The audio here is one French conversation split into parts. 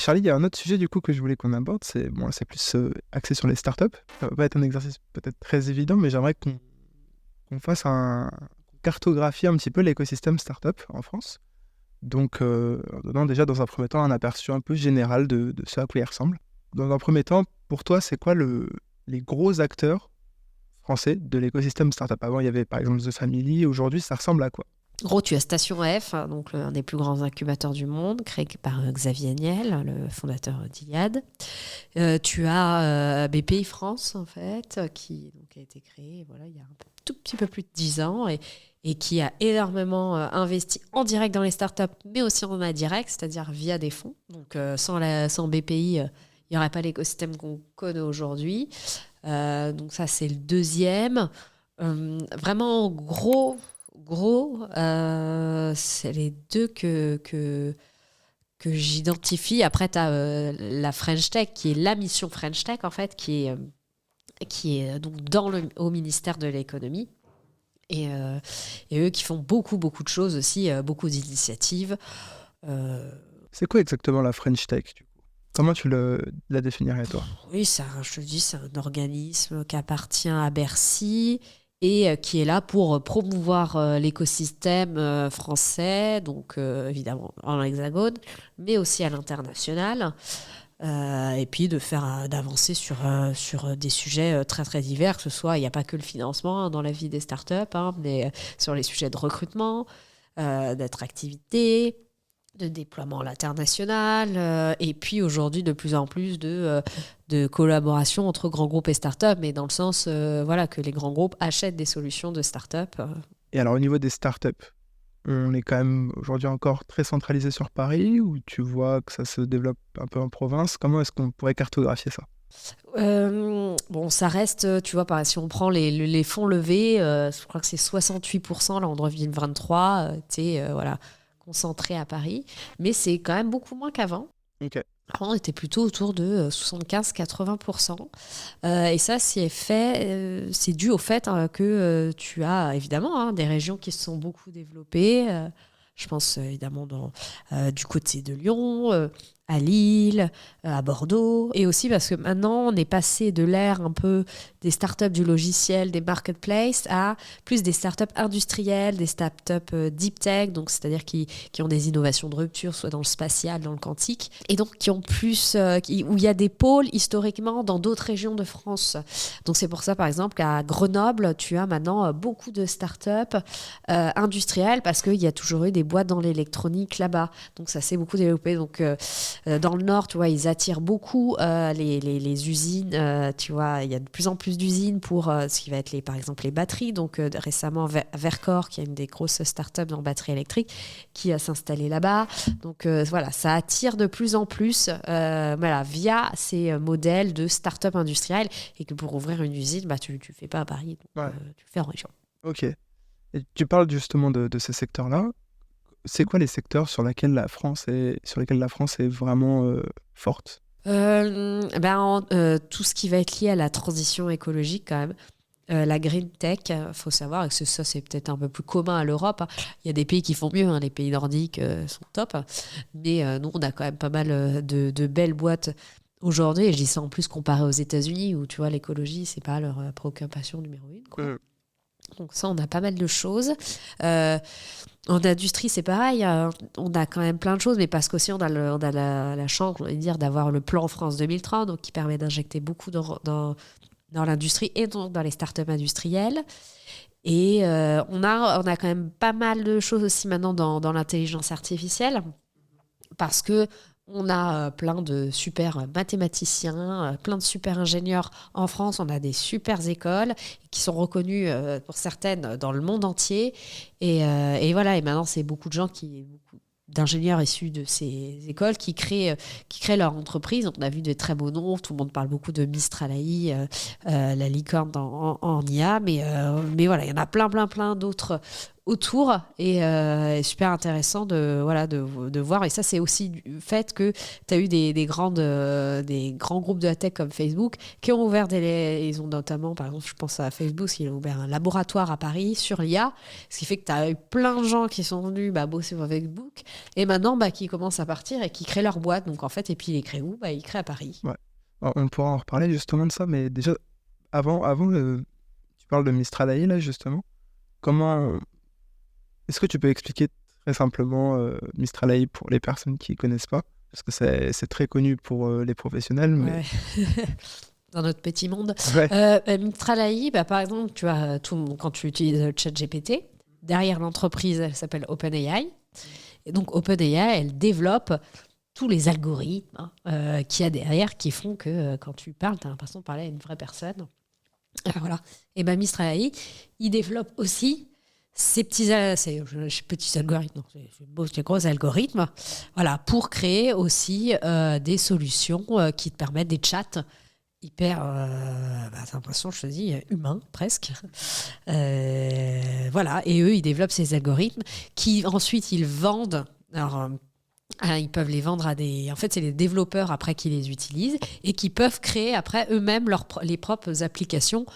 Charlie, il y a un autre sujet du coup que je voulais qu'on aborde, c'est plus axé sur les startups. Ça va pas être un exercice peut-être très évident, mais j'aimerais qu'on fasse qu'on cartographie un petit peu l'écosystème startup en France. Donc, en donnant déjà dans un premier temps un aperçu un peu général de ce à quoi il ressemble. Dans un premier temps, pour toi, c'est quoi les gros acteurs français de l'écosystème startup? Avant, il y avait par exemple The Family. Aujourd'hui, ça ressemble à quoi? En gros, tu as Station F, donc un des plus grands incubateurs du monde, créé par Xavier Niel, le fondateur d'Iliad. Tu as BPI France, en fait, qui donc, a été créé voilà, il y a un tout petit peu plus de 10 ans et qui a énormément investi en direct dans les startups, mais aussi en indirect, c'est-à-dire via des fonds. Donc, sans BPI, il n'y aurait pas l'écosystème qu'on connaît aujourd'hui. Donc, ça, c'est le deuxième. Vraiment gros, c'est les deux que j'identifie. Après, tu as la French Tech, qui est la mission French Tech, en fait, qui est donc au ministère de l'économie. Et eux qui font beaucoup de choses aussi, beaucoup d'initiatives. Euh, C'est quoi exactement la French Tech, du coup? Comment la définirais, toi? oui, je te dis, c'est un organisme qui appartient à Bercy et qui est là pour promouvoir l'écosystème français, donc évidemment en hexagone, mais aussi à l'international. Et puis d'avancer sur des sujets très divers, que ce soit, il n'y a pas que le financement dans la vie des startups, mais sur les sujets de recrutement, d'attractivité, de déploiement à l'international, et puis aujourd'hui de plus en plus de collaboration entre grands groupes et startups, mais dans le sens voilà, que les grands groupes achètent des solutions de startups. Et alors, au niveau des startups, on est quand même aujourd'hui encore très centralisé sur Paris, ou tu vois que ça se développe un peu en province? Comment est-ce qu'on pourrait cartographier ça? Bon, ça reste, tu vois, si on prend les fonds levés, je crois que c'est 68% là en 2023, voilà, concentré à Paris, mais c'est quand même beaucoup moins qu'avant. Ok. Avant, on était plutôt autour de 75-80%. Et ça, c'est dû au fait que tu as évidemment des régions qui se sont beaucoup développées. Je pense évidemment du côté de Lyon, à Lille, à Bordeaux. Et aussi parce que maintenant, on est passé de l'ère un peu des startups du logiciel, des marketplaces, à plus des startups industrielles, des startups deep tech, donc c'est-à-dire qui ont des innovations de rupture, soit dans le spatial, dans le quantique, et donc qui ont plus, où il y a des pôles historiquement dans d'autres régions de France. Donc c'est pour ça, par exemple, qu'à Grenoble, tu as maintenant beaucoup de startups industrielles parce qu'il y a toujours eu des boîtes dans l'électronique là-bas. Donc ça s'est beaucoup développé. Donc dans le Nord, tu vois, ils attirent beaucoup les usines. Tu vois, il y a de plus en plus d'usines pour ce qui va être par exemple les batteries. Donc récemment, Vercor, qui est une des grosses startups dans batterie électrique, qui a s'installé là-bas. Donc voilà, ça attire de plus en plus voilà, via ces modèles de start-up industrielles et que pour ouvrir une usine, bah, tu ne fais pas à Paris, donc Ouais. tu fais en région. Ok. Et tu parles justement de ces secteurs-là. C'est quoi les secteurs sur lesquels la France est vraiment forte? Tout ce qui va être lié à la transition écologique quand même. La green tech, faut savoir, et que ça c'est peut-être un peu plus commun à l'Europe. Il y a des pays qui font mieux, les pays nordiques sont top. Mais nous, on a quand même pas mal de belles boîtes aujourd'hui. Et je dis ça en plus comparé aux États-Unis, où tu vois, l'écologie, c'est pas leur préoccupation numéro une, quoi. Donc ça, on a pas mal de choses. Euh, En industrie, c'est pareil. On a quand même plein de choses, mais parce qu'aussi, on a la chance, on va dire, d'avoir le plan France 2030, donc qui permet d'injecter beaucoup dans l'industrie et donc dans les startups industrielles. Et on a quand même pas mal de choses aussi maintenant dans l'intelligence artificielle, parce que on a plein de super mathématiciens, plein de super ingénieurs en France. On a des super écoles qui sont reconnues pour certaines dans le monde entier. Et voilà, et maintenant, c'est beaucoup d'ingénieurs issus de ces écoles qui créent leur entreprise. On a vu des très beaux noms. Tout le monde parle beaucoup de Mistral AI, la licorne en IA. Mais voilà, il y en a plein d'autres autour et super intéressant de voir. Et ça, c'est aussi du fait que tu as eu des grands groupes de la tech comme Facebook qui ont ouvert ils ont notamment, par exemple, je pense à Facebook, ils ont ouvert un laboratoire à Paris sur l'IA, ce qui fait que tu as eu plein de gens qui sont venus bosser sur Facebook et maintenant qui commencent à partir et qui créent leur boîte. Donc en fait, et puis ils les créent où? Ils créent à Paris. Ouais. Alors, on pourra en reparler justement de ça, mais déjà, avant tu parles de Mistral AI, là, justement. Est-ce que tu peux expliquer très simplement Mistral AI pour les personnes qui ne connaissent pas? Parce que c'est très connu pour les professionnels, mais... Ouais. Dans notre petit monde. Ouais. Mistral AI, par exemple, tu as quand tu utilises ChatGPT, derrière l'entreprise, elle s'appelle OpenAI. Et donc OpenAI, elle développe tous les algorithmes qu'il y a derrière qui font que quand tu parles, tu as l'impression de parler à une vraie personne. Voilà. Et Mistral AI, il développe aussi ces petits algorithmes, non, ces gros algorithmes, voilà, pour créer aussi des solutions qui te permettent des chats hyper, t'as l'impression, je te dis, humains presque. Voilà, et eux, ils développent ces algorithmes qui ensuite ils vendent. Alors, ils peuvent les vendre à des... En fait, c'est les développeurs après qui les utilisent et qui peuvent créer après eux-mêmes les propres applications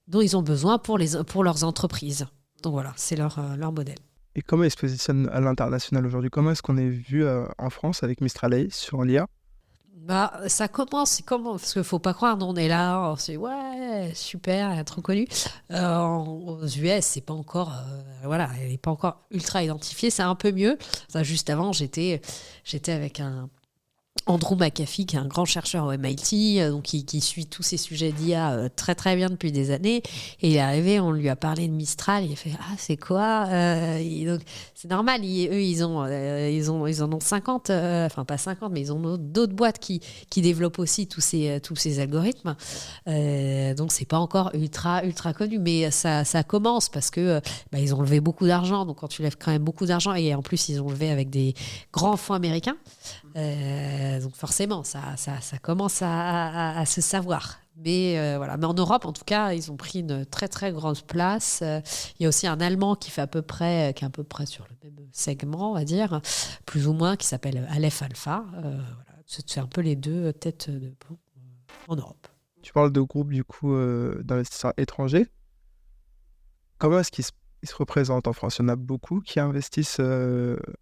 dont ils ont besoin pour leurs entreprises. Donc voilà, c'est leur modèle. Et comment ils se positionnent à l'international aujourd'hui? Comment est-ce qu'on est vu en France avec Mistral AI sur l'IA? Ça commence, parce qu'il ne faut pas croire, nous on est là, on se dit ouais, super, trop connu. Aux US, c'est pas encore, elle n'est pas encore ultra identifiée, c'est un peu mieux. Ça, juste avant, j'étais avec Andrew McAfee, qui est un grand chercheur au MIT, donc qui suit tous ces sujets d'IA très très bien depuis des années. Et il est arrivé, on lui a parlé de Mistral, il a fait « Ah, c'est quoi ?» Donc c'est normal, eux, ils en ont 50, enfin pas 50, mais ils ont d'autres boîtes qui développent aussi tous ces algorithmes. Donc c'est pas encore ultra connu, mais ça commence parce que ils ont levé beaucoup d'argent. Donc quand tu lèves quand même beaucoup d'argent, et en plus ils ont levé avec des grands fonds américains, donc forcément, ça commence à se savoir. Mais voilà. Mais en Europe, en tout cas, ils ont pris une très très grande place. Il y a aussi un Allemand qui est à peu près sur le même segment, on va dire, plus ou moins, qui s'appelle Aleph Alpha. Voilà. C'est un peu les deux têtes de pont en Europe. Tu parles de groupes du coup d'investisseurs étrangers. Comment est-ce qu'ils se représentent en France? Il y en a beaucoup qui investissent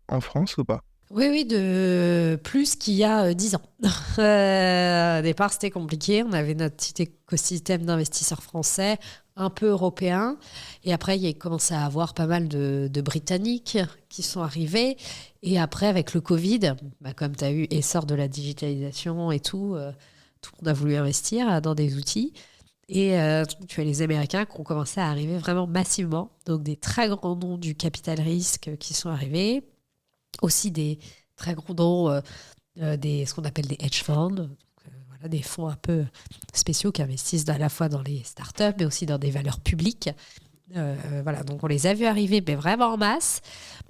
en France ou pas? Oui, de plus qu'il y a 10 ans. Au départ, c'était compliqué. On avait notre petit écosystème d'investisseurs français, un peu européen. Et après, il y a commencé à avoir pas mal de Britanniques qui sont arrivés. Et après, avec le Covid, comme tu as eu essor de la digitalisation et tout le monde a voulu investir dans des outils. Et tu as les Américains qui ont commencé à arriver vraiment massivement. Donc, des très grands noms du capital risque qui sont arrivés. Aussi des très gros noms, ce qu'on appelle des hedge funds, des fonds un peu spéciaux qui investissent à la fois dans les startups, mais aussi dans des valeurs publiques. Donc on les a vus arriver, mais vraiment en masse.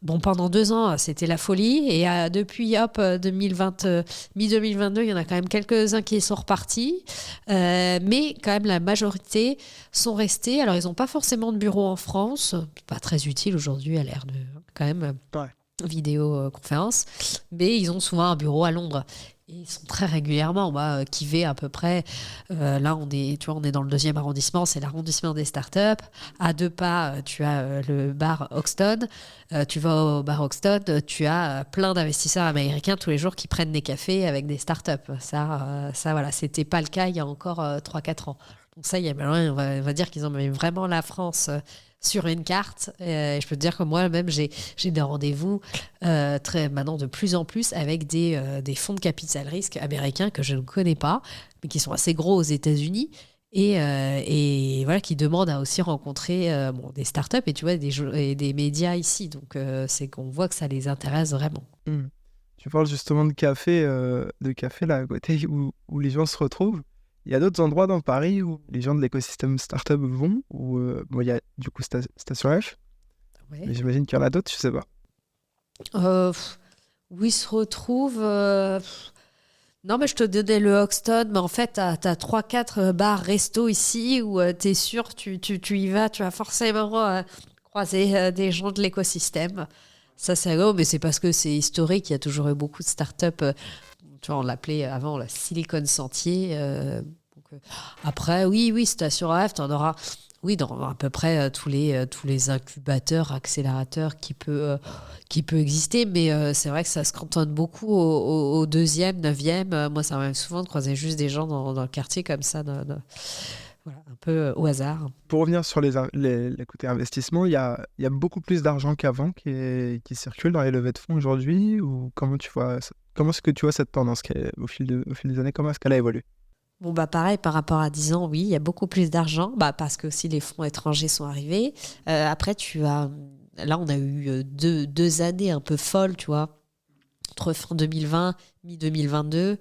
Bon, pendant 2 ans, c'était la folie. Et depuis, mi-2022, il y en a quand même quelques-uns qui sont repartis. Mais quand même, la majorité sont restés. Alors, ils n'ont pas forcément de bureau en France. Pas très utile aujourd'hui, à l'ère de quand même... Ouais. Vidéoconférence, mais ils ont souvent un bureau à Londres. Et ils sont très régulièrement, qui va à peu près, là on est dans le 2e arrondissement, c'est l'arrondissement des startups. À 2 pas, tu as le bar Hoxton. Tu vas au bar Hoxton, tu as plein d'investisseurs américains tous les jours qui prennent des cafés avec des startups. Ça voilà, c'était pas le cas il y a encore 3-4 ans. Donc ça, on va dire qu'ils ont mis vraiment la France sur une carte. Je peux te dire que moi-même, j'ai des rendez-vous maintenant de plus en plus avec des fonds de capital risque américains que je ne connais pas, mais qui sont assez gros aux États-Unis. Et voilà, qui demandent à aussi rencontrer des startups et tu vois, et des médias ici. Donc, c'est qu'on voit que ça les intéresse vraiment. Tu parles justement de café là à côté où les gens se retrouvent. Il y a d'autres endroits dans Paris où les gens de l'écosystème startup vont, où il y a du coup Station F, Ouais. mais j'imagine qu'il y en a d'autres, je sais pas. Où ils se retrouvent Non, mais je te donnais le Hoxton, mais en fait, t'as 3-4 bars resto ici où t'es sûr, tu y vas, tu vas forcément croiser des gens de l'écosystème. Ça, c'est rigolo, mais c'est parce que c'est historique. Il y a toujours eu beaucoup de startups. Tu vois, on l'appelait avant la Silicon Sentier. Après, oui, Station Rêve, tu en auras. Oui, dans à peu près tous les incubateurs, accélérateurs qui peut exister. Mais c'est vrai que ça se cantonne beaucoup au deuxième, neuvième. Moi, ça m'arrive souvent de croiser juste des gens dans le quartier comme ça, voilà, un peu au hasard. Pour revenir sur les côtés investissement, il y a beaucoup plus d'argent qu'avant qui circule dans les levées de fonds aujourd'hui, ou comment est-ce que tu vois cette tendance au fil des années, comment est-ce qu'elle a évolué? Bon, bah pareil, par rapport à 10 ans, oui, il y a beaucoup plus d'argent, parce que aussi les fonds étrangers sont arrivés. Après, là, on a eu deux années un peu folles, tu vois, entre fin 2020, mi-2022,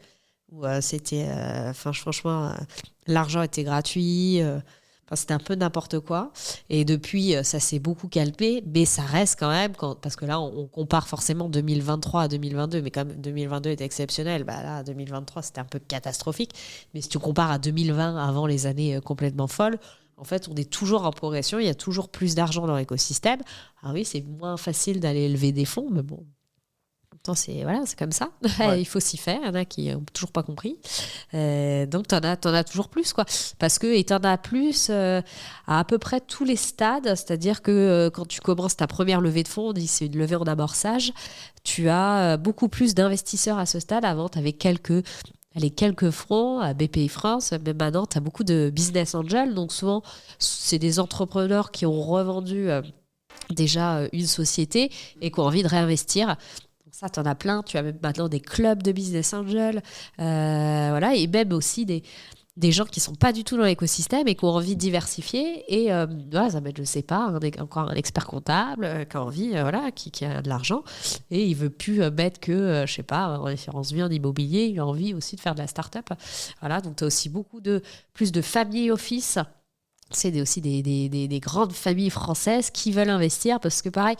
où franchement, l'argent était gratuit. C'était un peu n'importe quoi. Et depuis, ça s'est beaucoup calmé, mais ça reste quand même, parce que là, on compare forcément 2023 à 2022, mais comme 2022 était exceptionnel, là, 2023, c'était un peu catastrophique. Mais si tu compares à 2020, avant les années complètement folles, en fait, on est toujours en progression, il y a toujours plus d'argent dans l'écosystème. Ah oui, c'est moins facile d'aller lever des fonds, mais bon. C'est comme ça. Ouais. Il faut s'y faire. Il y en a qui n'ont toujours pas compris. Donc, t'en as toujours plus, quoi. Et t'en as plus à peu près tous les stades. C'est-à-dire que quand tu commences ta première levée de fonds, on dit c'est une levée en amorçage, tu as beaucoup plus d'investisseurs à ce stade. Avant, tu avais quelques fonds à BPI France, mais maintenant, tu as beaucoup de business angels. Donc, souvent, c'est des entrepreneurs qui ont revendu déjà une société et qui ont envie de réinvestir. Ça, tu en as plein. Tu as même maintenant des clubs de business angels. Voilà, et même aussi des gens qui ne sont pas du tout dans l'écosystème et qui ont envie de diversifier. Et voilà, ça m'aide, je ne sais pas, encore un expert comptable qui a envie, qui a de l'argent. Et il ne veut plus mettre que, je ne sais pas, en référence vie en immobilier. Il a envie aussi de faire de la start-up. Voilà, donc tu as aussi plus de family office. C'est aussi des grandes familles françaises qui veulent investir parce que pareil,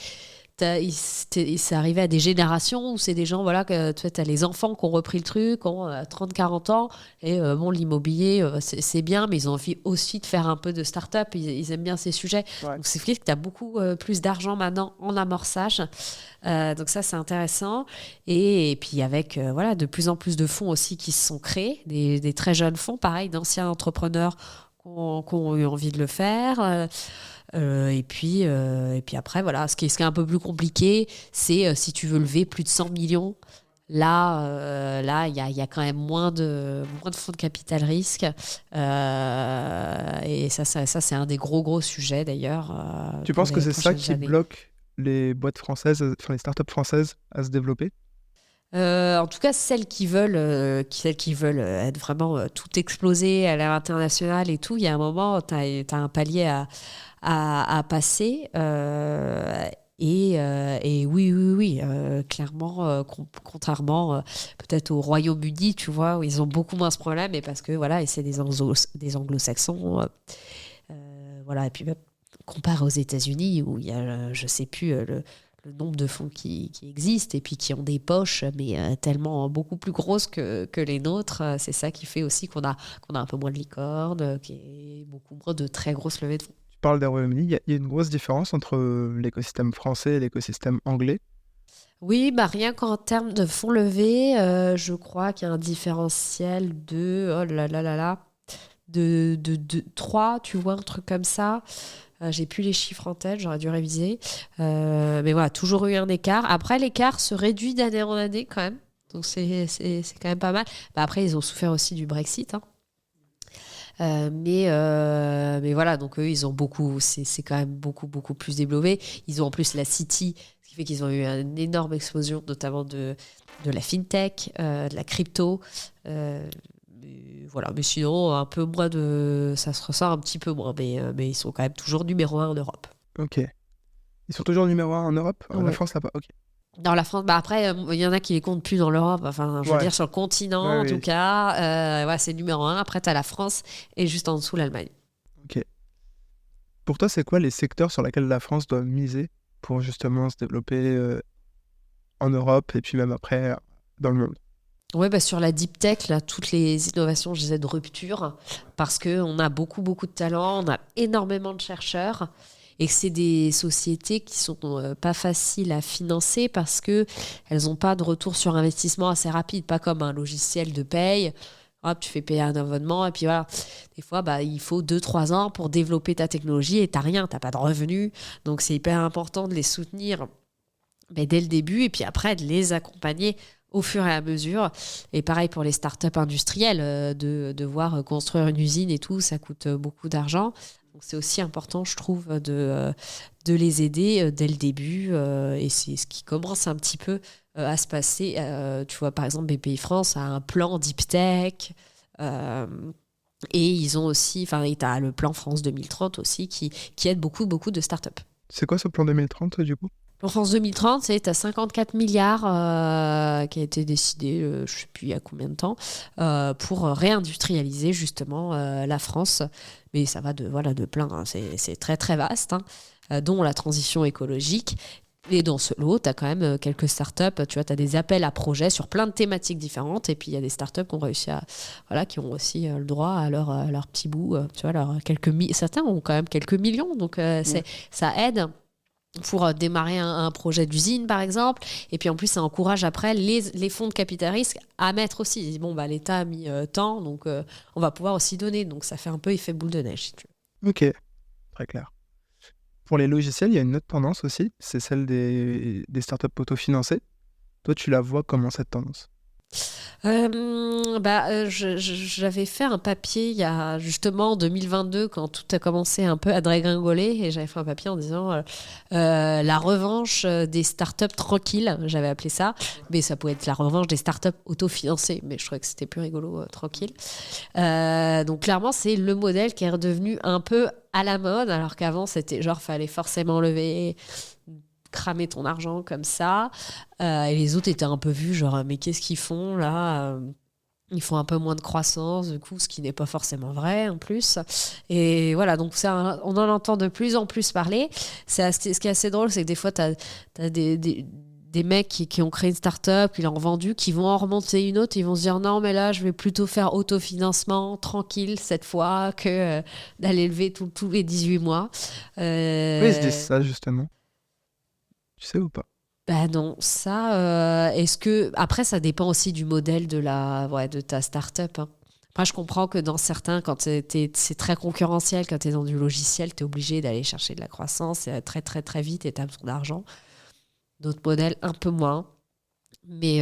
c'est arrivé à des générations où c'est des gens, voilà, que tu as les enfants qui ont repris le truc, qui ont 30-40 ans, et l'immobilier, c'est bien, mais ils ont envie aussi de faire un peu de start-up, ils aiment bien ces sujets. Ouais. Donc c'est fait que tu as beaucoup plus d'argent maintenant en amorçage. Donc ça, c'est intéressant. Et puis avec de plus en plus de fonds aussi qui se sont créés, des très jeunes fonds, pareil, d'anciens entrepreneurs qui ont eu envie de le faire. Et puis après, voilà, ce qui est un peu plus compliqué, c'est si tu veux lever plus de 100 millions. Là, il y a quand même moins de fonds de capital risque. Et ça, c'est un des gros sujets d'ailleurs. Tu Pour penses que les c'est ça prochaines qui années. bloque les boîtes françaises, enfin les startups françaises à se développer? En tout cas, celles qui veulent être vraiment tout exploser à l'international et tout, il y a un moment, tu as un palier à passer. Et oui, clairement, contrairement peut-être au Royaume-Uni, tu vois, où ils ont beaucoup moins ce problème, et parce que voilà, et c'est des anglo-saxons, voilà, et puis même comparé aux États-Unis où il y a, je sais plus le nombre de fonds qui existent et puis qui ont des poches, mais tellement beaucoup plus grosses que les nôtres. C'est ça qui fait aussi qu'on a un peu moins de licornes, qui est beaucoup moins de très grosses levées de fonds. Tu parles des Royaume-Uni, il y a une grosse différence entre l'écosystème français et l'écosystème anglais. Oui, rien qu'en termes de fonds levés, je crois qu'il y a un différentiel de, oh là là là là, de 3, tu vois, un truc comme ça. J'ai plus les chiffres en tête, j'aurais dû réviser. Mais voilà, toujours eu un écart. Après, l'écart se réduit d'année en année quand même. Donc c'est quand même pas mal. Après, ils ont souffert aussi du Brexit, hein. Mais voilà, donc eux, ils ont c'est quand même beaucoup plus développé. Ils ont en plus la City, ce qui fait qu'ils ont eu une énorme explosion, notamment de la fintech, de la crypto. Voilà, mais sinon, un peu moins ça se ressent un petit peu moins, mais ils sont quand même toujours numéro 1 en Europe. Ok. Ils sont toujours numéro 1 en Europe? La Ouais. France, là pas. Ok. Dans la France, après, il y en a qui les comptent plus dans l'Europe. Enfin, je veux Ouais. dire, sur le continent, Ouais, en oui. tout cas, c'est numéro 1. Après, tu as la France et juste en dessous, l'Allemagne. Ok. Pour toi, c'est quoi les secteurs sur lesquels la France doit miser pour justement se développer en Europe et puis même après dans le monde? Oui, sur la deep tech, là, toutes les innovations, je disais, de rupture, parce qu'on a beaucoup de talents, on a énormément de chercheurs. et que c'est des sociétés qui sont pas faciles à financer parce que elles n'ont pas de retour sur investissement assez rapide, pas comme un logiciel de paye. Hop, tu fais payer un abonnement et puis voilà. Des fois, il faut 2-3 ans pour développer ta technologie et t'as rien, t'as pas de revenus. Donc, c'est hyper important de les soutenir dès le début et puis après de les accompagner au fur et à mesure. Et pareil pour les startups industrielles, de devoir construire une usine et tout, ça coûte beaucoup d'argent. Donc, c'est aussi important, je trouve, de les aider dès le début. Et c'est ce qui commence un petit peu à se passer. Tu vois, par exemple, BPI France a un plan Deep Tech. Et ils ont aussi, tu as le plan France 2030 aussi qui aide beaucoup, beaucoup de startups. C'est quoi ce plan 2030 du coup? Plan France 2030, tu as 54 milliards qui a été décidé, je ne sais plus il y a combien de temps, pour réindustrialiser justement la France. Mais ça va de plein, hein. C'est très très vaste, hein, dont la transition écologique. Et dans ce lot, tu as quand même quelques startups, tu vois, tu as des appels à projets sur plein de thématiques différentes. Et puis il y a des startups qui ont réussi qui ont aussi le droit à leur petit bout, tu vois, certains ont quand même quelques millions, donc ça aide pour démarrer un projet d'usine, par exemple. Et puis, en plus, ça encourage après les fonds de capital risque à mettre aussi. Ils disent, l'État a mis tant, donc on va pouvoir aussi donner. Donc, ça fait un peu effet boule de neige, si tu veux. Ok, très clair. Pour les logiciels, il y a une autre tendance aussi, c'est celle des startups autofinancées. Toi, tu la vois comment, cette tendance? J'avais fait un papier il y a justement en 2022 quand tout a commencé un peu à dégringoler et j'avais fait un papier en disant la revanche des startups tranquilles, j'avais appelé ça, mais ça pouvait être la revanche des startups autofinancées, mais je trouvais que c'était plus rigolo, tranquille. Donc clairement c'est le modèle qui est redevenu un peu à la mode, alors qu'avant c'était genre fallait forcément cramer ton argent comme ça, et les autres étaient un peu vus genre mais qu'est-ce qu'ils font là, ils font un peu moins de croissance du coup, ce qui n'est pas forcément vrai en plus, et voilà, donc on en entend de plus en plus parler. Ce qui est assez drôle, c'est que des fois t'as des mecs qui ont créé une start-up, qui l'ont vendue, qui vont en remonter une autre, ils vont se dire non mais là je vais plutôt faire autofinancement tranquille cette fois que d'aller lever tous les 18 mois. Oui, ils se disent ça justement. Tu sais ou pas? Non, ça, est-ce que... Après, ça dépend aussi du modèle de ta start-up, hein. Après, je comprends que dans certains, quand c'est très concurrentiel, quand tu es dans du logiciel, tu es obligé d'aller chercher de la croissance très, très, très vite et tu as besoin d'argent. D'autres modèles, un peu moins. Mais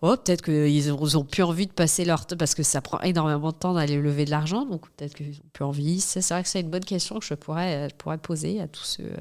peut-être qu'ils ont plus envie de passer leur temps, parce que ça prend énormément de temps d'aller lever de l'argent, donc peut-être qu'ils ont plus envie. C'est vrai que c'est une bonne question que je pourrais poser à tous ceux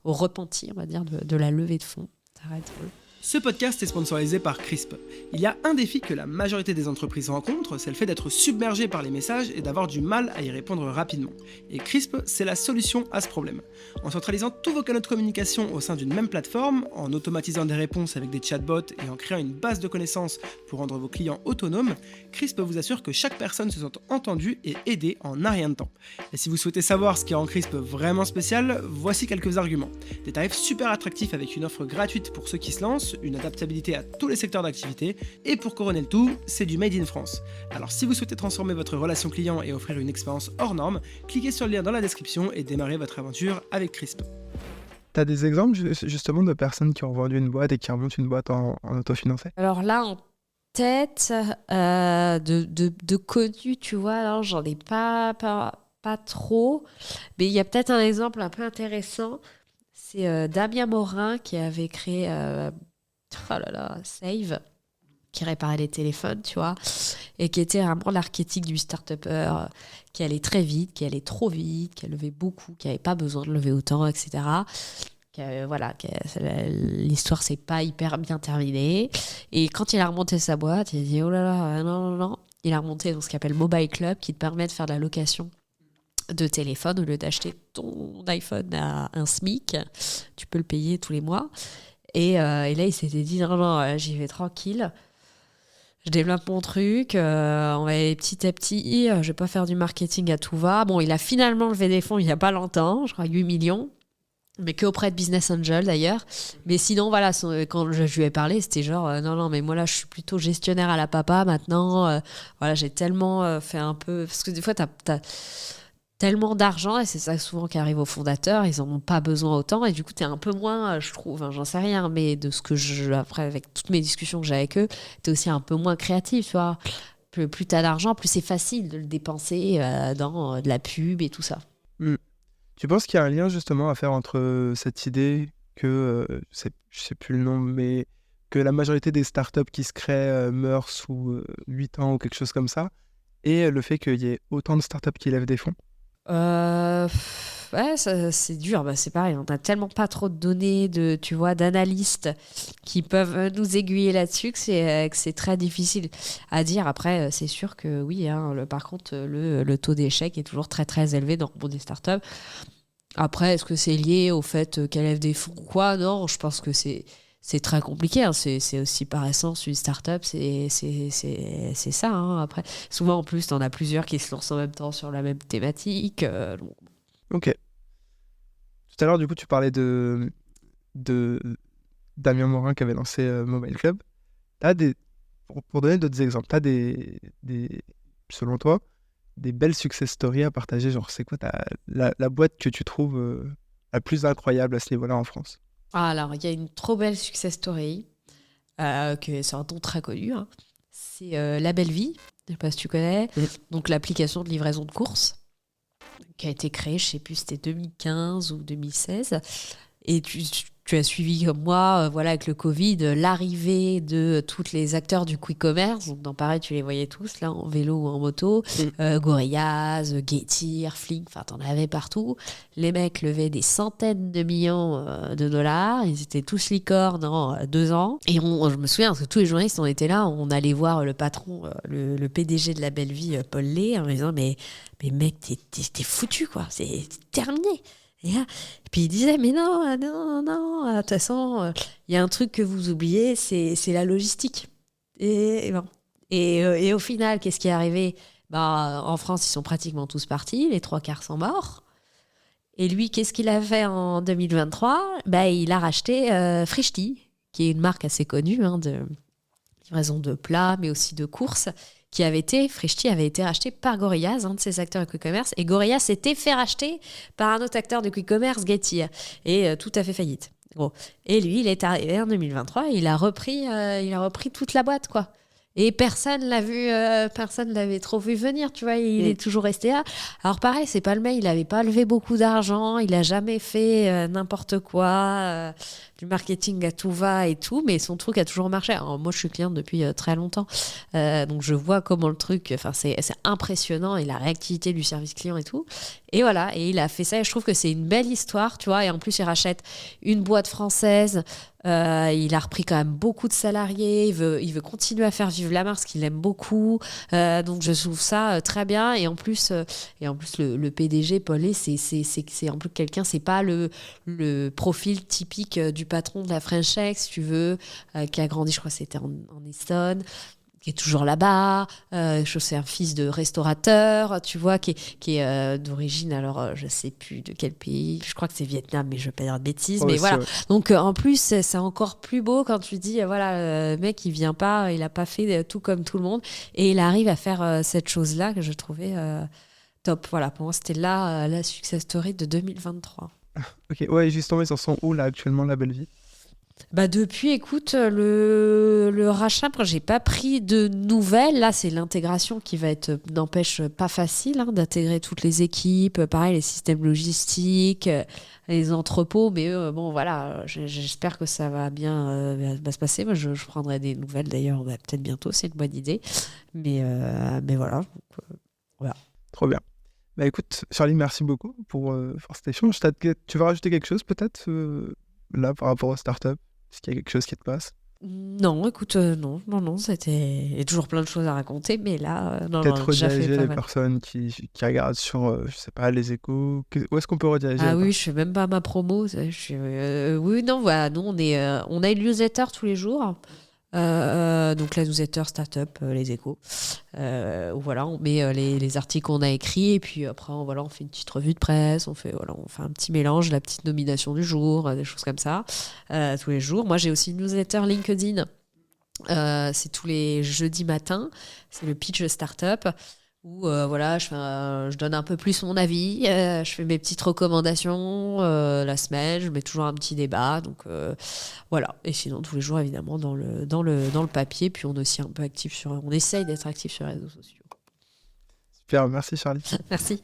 au repenti, on va dire, de la levée de fonds. Ça va être drôle. Ce podcast est sponsorisé par Crisp. Il y a un défi que la majorité des entreprises rencontrent, c'est le fait d'être submergé par les messages et d'avoir du mal à y répondre rapidement. Et Crisp, c'est la solution à ce problème. En centralisant tous vos canaux de communication au sein d'une même plateforme, en automatisant des réponses avec des chatbots et en créant une base de connaissances pour rendre vos clients autonomes, Crisp vous assure que chaque personne se sente entendue et aidée en un rien de temps. Et si vous souhaitez savoir ce qui rend Crisp vraiment spécial, voici quelques arguments. Des tarifs super attractifs avec une offre gratuite pour ceux qui se lancent, une adaptabilité à tous les secteurs d'activité, et pour couronner le tout, c'est du Made in France. Alors si vous souhaitez transformer votre relation client et offrir une expérience hors norme, cliquez sur le lien dans la description et démarrez votre aventure avec Crisp. T'as des exemples justement de personnes qui ont vendu une boîte et qui remontent une boîte en autofinancé? Alors là, en tête, de connus, tu vois, alors j'en ai pas trop, mais il y a peut-être un exemple un peu intéressant, c'est Damien Morin qui avait créé Save, qui réparait les téléphones, tu vois, et qui était vraiment l'archétype du start-upper, qui allait très vite, qui allait trop vite, qui levait beaucoup, qui n'avait pas besoin de lever autant, etc. L'histoire s'est pas hyper bien terminée. Et quand il a remonté sa boîte, il a dit oh là là, non. Il a remonté dans ce qu'il appelle Mobile Club, qui te permet de faire de la location de téléphone. Au lieu d'acheter ton iPhone à un SMIC, tu peux le payer tous les mois. Et là, il s'était dit non, j'y vais tranquille. Je développe mon truc, on va aller petit à petit, je vais pas faire du marketing à tout va. Bon, il a finalement levé des fonds il y a pas longtemps, je crois 8 millions, mais qu'auprès de Business Angel d'ailleurs. Mais sinon, voilà, quand je lui ai parlé, c'était genre non, mais moi là, je suis plutôt gestionnaire à la papa maintenant. Voilà, j'ai tellement fait un peu... Parce que des fois, tellement d'argent, et c'est ça souvent qui arrive aux fondateurs, ils en ont pas besoin autant, et du coup, tu es un peu moins, je trouve, hein, j'en sais rien, mais de ce que après, avec toutes mes discussions que j'ai avec eux, tu es aussi un peu moins créatif, tu vois. Plus tu as d'argent, plus c'est facile de le dépenser dans de la pub et tout ça. Hmm. Tu penses qu'il y a un lien justement à faire entre cette idée que, je sais plus le nom, mais que la majorité des startups qui se créent meurent sous 8 ans ou quelque chose comme ça, et le fait qu'il y ait autant de startups qui lèvent des fonds? Ouais, c'est dur. Bah, c'est pareil, on n'a tellement pas trop de données tu vois, d'analystes qui peuvent nous aiguiller là-dessus que c'est très difficile à dire. Après, c'est sûr que oui, hein, par contre, le taux d'échec est toujours très très élevé dans le monde des startups. Après, est-ce que c'est lié au fait qu'elle lève des fonds ou quoi? Non, je pense que c'est très compliqué. Hein. C'est aussi par essence une start-up, c'est ça. Hein. Après, souvent en plus, t'en as plusieurs qui se lancent en même temps sur la même thématique. Donc, Ok. Tout à l'heure, du coup, tu parlais de Damien Morin qui avait lancé Mobile Club. T'as pour donner d'autres exemples, t'as selon toi, des belles success stories à partager. Genre, c'est quoi la boîte que tu trouves la plus incroyable à ce niveau-là en France? alors, il y a une trop belle success story, c'est un ton très connu. Hein. C'est La Belle Vie, je ne sais pas si tu connais. Donc, l'application de livraison de courses qui a été créée, je ne sais plus, c'était 2015 ou 2016. Et tu as suivi comme moi, voilà, avec le Covid, l'arrivée de tous les acteurs du quick commerce. Donc, dans pareil, tu les voyais tous, là, en vélo ou en moto. Gorillaz, Getir, Flink, enfin, t'en avais partout. Les mecs levaient des centaines de millions de dollars. Ils étaient tous licornes en 2 ans. Et je me souviens, parce que tous les journalistes, on était là, on allait voir le patron, le PDG de La Belle Vie, Paul Lay, en disant, mais mec, t'es foutu, quoi. C'est terminé. Et puis il disait, mais non, non, non, de toute façon, il y a un truc que vous oubliez, c'est la logistique. Et bon. Et au final, qu'est-ce qui est arrivé? Bah, en France, ils sont pratiquement tous partis, les 3/4 sont morts. Et lui, qu'est-ce qu'il a fait en 2023? Bah, il a racheté Frischti, qui est une marque assez connue de livraison de plats, mais aussi de courses. Frischti avait été racheté par Gorillaz, un de ses acteurs de quick commerce, et Gorillaz s'était fait racheter par un autre acteur de quick commerce, Getir, et tout a fait faillite. Gros. Et lui, il est arrivé en 2023, il a repris toute la boîte, quoi. Et personne l'avait trop vu venir, tu vois, il est toujours resté là. Alors pareil, c'est pas le mec, il avait pas levé beaucoup d'argent, il a jamais fait n'importe quoi, du marketing à tout va et tout, mais son truc a toujours marché. Alors moi, je suis cliente depuis très longtemps, donc je vois comment le truc, enfin c'est impressionnant, et la réactivité du service client et tout. Et voilà, et il a fait ça, et je trouve que c'est une belle histoire, tu vois, et en plus il rachète une boîte française. Il a repris quand même beaucoup de salariés, il veut continuer à faire vivre la marque, parce qu'il aime beaucoup, donc je trouve ça très bien. Et en plus le PDG Paul Lay, c'est en plus quelqu'un, c'est pas le profil typique du patron de la French Tech, si tu veux, qui a grandi, je crois que c'était en Eston, qui est toujours là-bas, c'est un fils de restaurateur, tu vois, qui est d'origine, alors je sais plus de quel pays, je crois que c'est Vietnam, mais je vais pas dire de bêtises, mais voilà. Donc en plus, c'est encore plus beau quand tu dis, voilà, le mec, il vient pas, il a pas fait tout comme tout le monde, et il arrive à faire cette chose-là que je trouvais top. Voilà, pour moi, c'était là la success story de 2023. Ok, ouais, justement, ils en sont où là actuellement, La Belle Vie? Bah depuis, écoute, le rachat, moi, j'ai pas pris de nouvelles. Là, c'est l'intégration qui va être, n'empêche, pas facile d'intégrer toutes les équipes. Pareil, les systèmes logistiques, les entrepôts. Mais bon, voilà, j'espère que ça va bien va se passer. Moi, je prendrai des nouvelles d'ailleurs, peut-être bientôt. C'est une bonne idée. Mais voilà. Voilà. Trop bien. Bah écoute, Charlie, merci beaucoup pour cet échange. Tu vas rajouter quelque chose peut-être là par rapport aux startups? Est-ce qu'il y a quelque chose qui te passe? Non, écoute, non, il y a toujours plein de choses à raconter, mais là, non, Peut-être déjà fait rediriger pas les mal. personnes qui regardent sur, je sais pas, les échos. Où est-ce qu'on peut rediriger Ah la oui, je fais même pas ma promo. Oui, non, voilà, nous, on a une newsletter tous les jours. Donc la newsletter Startup, les échos. Où voilà, on met les articles qu'on a écrits, et puis après, on fait une petite revue de presse, on fait un petit mélange, la petite nomination du jour, des choses comme ça, tous les jours. Moi, j'ai aussi une newsletter LinkedIn. C'est tous les jeudis matins. C'est le pitch de Startup, où voilà, je donne un peu plus mon avis, je fais mes petites recommandations la semaine, je mets toujours un petit débat, donc voilà. Et sinon tous les jours évidemment dans le papier, puis on est aussi un peu actif on essaye d'être actif sur les réseaux sociaux. Super, merci Charlie. Merci.